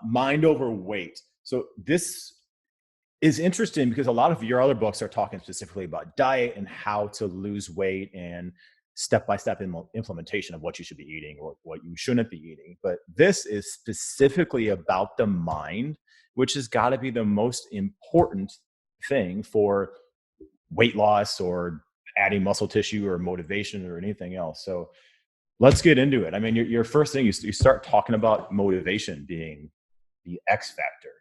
Mind over weight. So this is interesting because a lot of your other books are talking specifically about diet and how to lose weight and step-by-step implementation of what you should be eating or what you shouldn't be eating. But this is specifically about the mind, which has got to be the most important thing for weight loss or adding muscle tissue or motivation or anything else. So let's get into it. I mean, your first thing, you start talking about motivation being the X factor.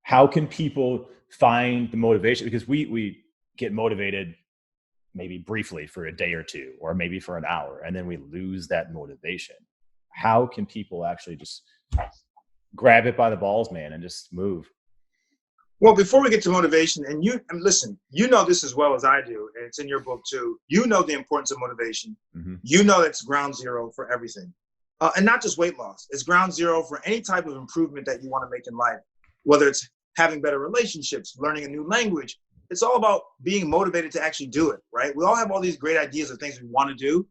How can people find the motivation? Because we get motivated maybe briefly for a day or two, or maybe for an hour, and then we lose that motivation. How can people actually just grab it by the balls, man, and just move? Well, before we get to motivation, and listen, you know this as well as I do, and it's in your book too. You know the importance of motivation. Mm-hmm. You know it's ground zero for everything. And not just weight loss. It's ground zero for any type of improvement that you want to make in life, whether it's having better relationships, learning a new language. It's all about being motivated to actually do it, right? We all have all these great ideas of things we want to do,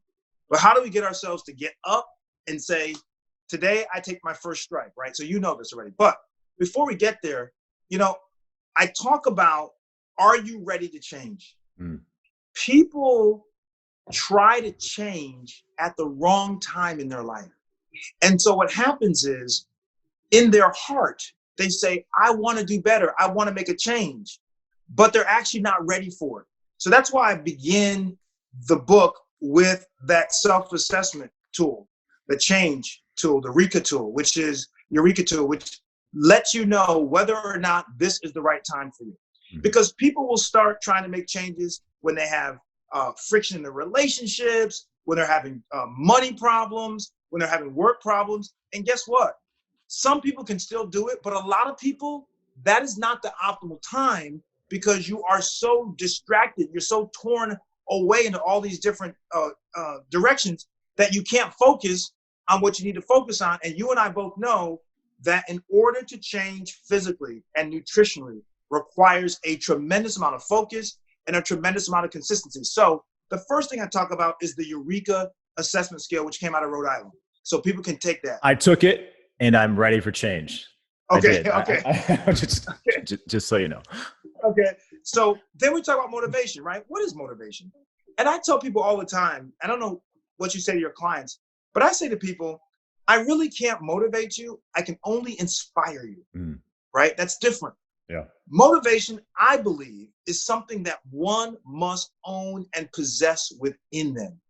but how do we get ourselves to get up and say, today I take my first strike, right? So you know this already. But before we get there, I talk about, are you ready to change? People try to change at the wrong time in their life. And so what happens is, in their heart, they say, I want to do better. I want to make a change, but they're actually not ready for it. So that's why I begin the book with that self-assessment tool, the change tool, the Eureka tool, which lets you know whether or not this is the right time for you. Because people will start trying to make changes when they have friction in their relationships, when they're having money problems, when they're having work problems. And guess what? Some people can still do it, but a lot of people, that is not the optimal time because you are so distracted. You're so torn away into all these different directions that you can't focus on what you need to focus on. And you and I both know that in order to change physically and nutritionally requires a tremendous amount of focus and a tremendous amount of consistency. So the first thing I talk about is the Eureka assessment scale, which came out of Rhode Island. So people can take that. I took it and I'm ready for change. Okay. Just so you know. Okay. So then we talk about motivation, right? What is motivation? And I tell people all the time, I don't know what you say to your clients, but I say to people, I really can't motivate you. I can only inspire you, right? That's different. Yeah. Motivation, I believe, is something that one must own and possess within them.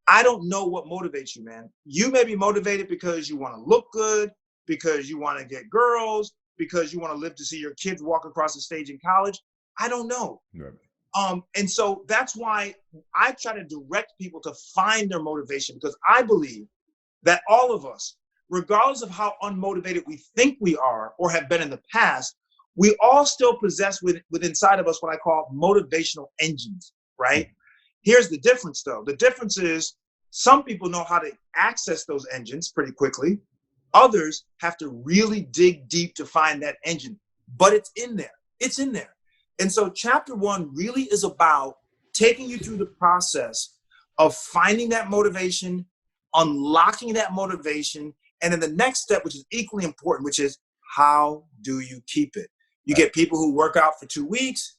I don't know what motivates you, man. You may be motivated because you want to look good, because you want to get girls, because you want to live to see your kids walk across the stage in college. I don't know. Right. And so that's why I try to direct people to find their motivation, because I believe that all of us, regardless of how unmotivated we think we are or have been in the past, we all still possess within inside of us what I call motivational engines, right? Here's the difference, though. The difference is some people know how to access those engines pretty quickly. Others have to really dig deep to find that engine, but it's in there. It's in there. And so chapter 1 really is about taking you through the process of finding that motivation, unlocking that motivation, and then the next step, which is equally important, which is how do you keep it? You get people who work out for 2 weeks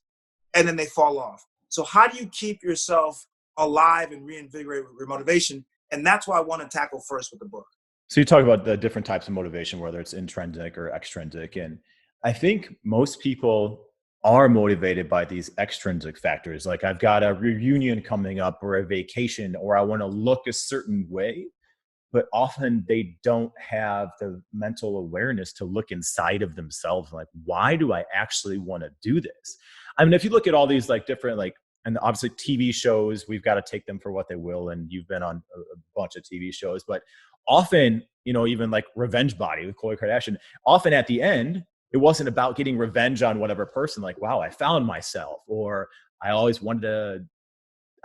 and then they fall off. So how do you keep yourself alive and reinvigorate your motivation? And that's what I want to tackle first with the book. So you talk about the different types of motivation, whether it's intrinsic or extrinsic. And I think most people are motivated by these extrinsic factors. Like, I've got a reunion coming up or a vacation, or I want to look a certain way. But often they don't have the mental awareness to look inside of themselves. Like, why do I actually want to do this? I mean, if you look at all these different, and obviously TV shows, we've got to take them for what they will. And you've been on a bunch of TV shows, but often, even like Revenge Body with Khloe Kardashian, often at the end, it wasn't about getting revenge on whatever person. Like, wow, I found myself. Or I always wanted to,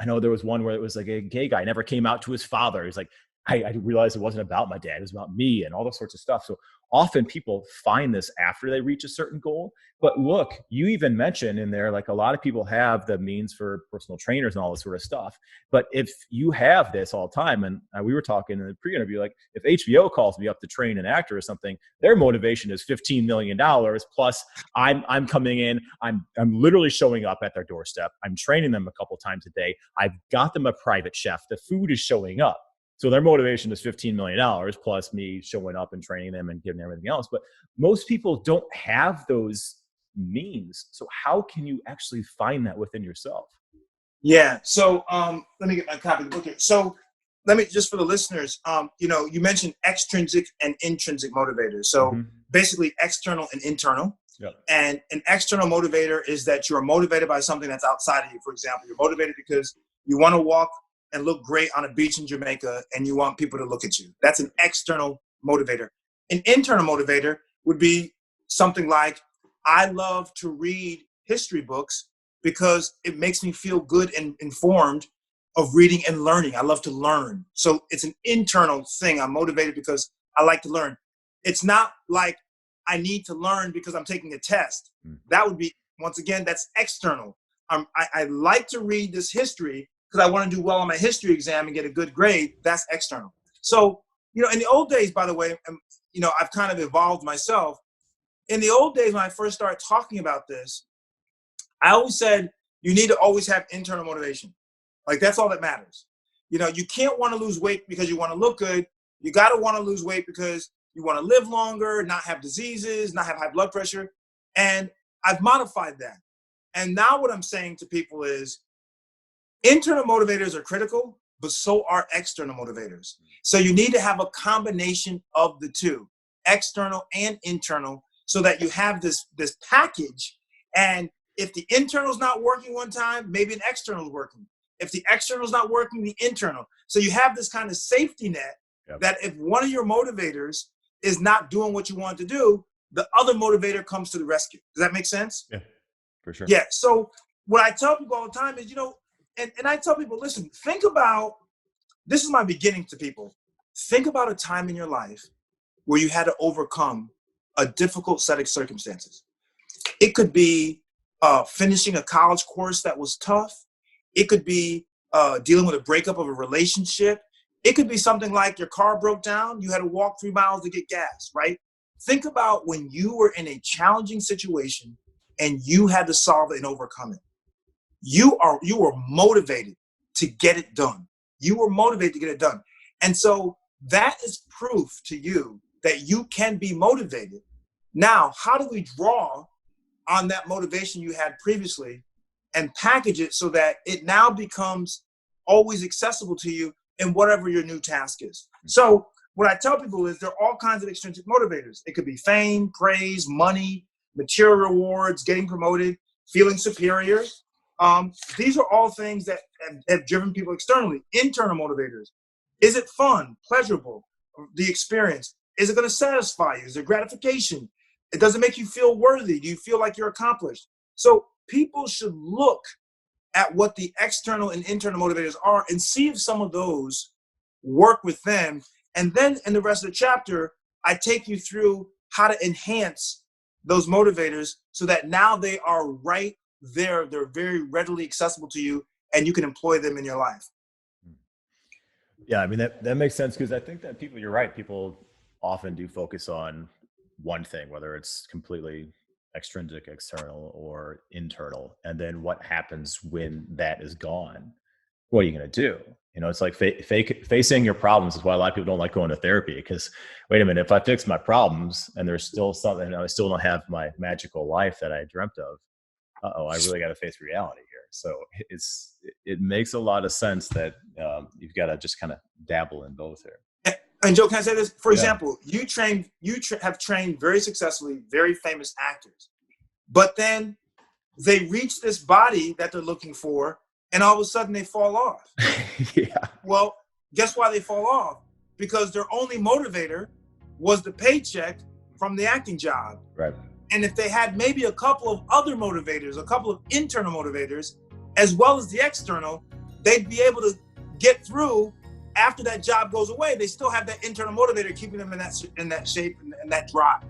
I know there was one where it was like a gay guy never came out to his father. He's like, I realized it wasn't about my dad. It was about me and all those sorts of stuff. So often people find this after they reach a certain goal. But look, you even mentioned in there, like a lot of people have the means for personal trainers and all this sort of stuff. But if you have this all the time, and we were talking in the pre-interview, like if HBO calls me up to train an actor or something, their motivation is $15 million plus I'm coming in, I'm literally showing up at their doorstep. I'm training them a couple times a day. I've got them a private chef. The food is showing up. So their motivation is $15 million plus me showing up and training them and giving everything else. But most people don't have those means. So how can you actually find that within yourself? Yeah. So let me get my copy of the book here. So let me, just for the listeners, you mentioned extrinsic and intrinsic motivators. So basically external and internal. Yep. And an external motivator is that you're motivated by something that's outside of you. For example, you're motivated because you want to walk and look great on a beach in Jamaica and you want people to look at you. That's an external motivator. An internal motivator would be something like, I love to read history books because it makes me feel good and informed of reading and learning. I love to learn. So it's an internal thing. I'm motivated because I like to learn. It's not like I need to learn because I'm taking a test. That would be, once again, that's external. I like to read this history because I want to do well on my history exam and get a good grade. That's external. So, in the old days, by the way, I've kind of evolved myself. In the old days, when I first started talking about this, I always said, you need to always have internal motivation. Like, that's all that matters. You can't want to lose weight because you want to look good. You got to want to lose weight because you want to live longer, not have diseases, not have high blood pressure. And I've modified that. And now what I'm saying to people is, internal motivators are critical, but so are external motivators. So you need to have a combination of the two, external and internal, so that you have this package. And if the internal is not working one time, maybe an external is working. If the external is not working, the internal. So you have this kind of safety net. Yep. That if one of your motivators is not doing what you want to do, the other motivator comes to the rescue. Does that make sense? Yeah, for sure. Yeah. So what I tell people all the time is, and I tell people, listen, think about, this is my beginning to people. Think about a time in your life where you had to overcome a difficult set of circumstances. It could be finishing a college course that was tough. It could be dealing with a breakup of a relationship. It could be something like your car broke down. You had to walk 3 miles to get gas, right? Think about when you were in a challenging situation and you had to solve it and overcome it. You were motivated to get it done. You were motivated to get it done. And so that is proof to you that you can be motivated. Now, how do we draw on that motivation you had previously and package it so that it now becomes always accessible to you in whatever your new task is? So what I tell people is there are all kinds of extrinsic motivators. It could be fame, praise, money, material rewards, getting promoted, feeling superior. These are all things that have driven people externally. Internal motivators. Is it fun, pleasurable, the experience? Is it going to satisfy you? Is there gratification? It doesn't make you feel worthy. Do you feel like you're accomplished? So people should look at what the external and internal motivators are and see if some of those work with them. And then in the rest of the chapter, I take you through how to enhance those motivators so that now they are right there. They're very readily accessible to you and you can employ them in your life. Yeah, I mean, that makes sense, because I think that you're right. People often do focus on one thing, whether it's completely extrinsic, external, or internal. And then what happens when that is gone? What are you going to do? It's like facing your problems is why a lot of people don't like going to therapy, because wait a minute, if I fix my problems and there's still something, I still don't have my magical life that I dreamt of. I really got to face reality here. So it makes a lot of sense that you've got to just kind of dabble in both here. And Joe, can I say this? For example, you have trained very successfully, very famous actors, but then they reach this body that they're looking for, and all of a sudden they fall off. Yeah. Well, guess why they fall off? Because their only motivator was the paycheck from the acting job. Right. And if they had maybe a couple of other motivators, a couple of internal motivators, as well as the external, they'd be able to get through after that job goes away, they still have that internal motivator keeping them in that shape and that drive.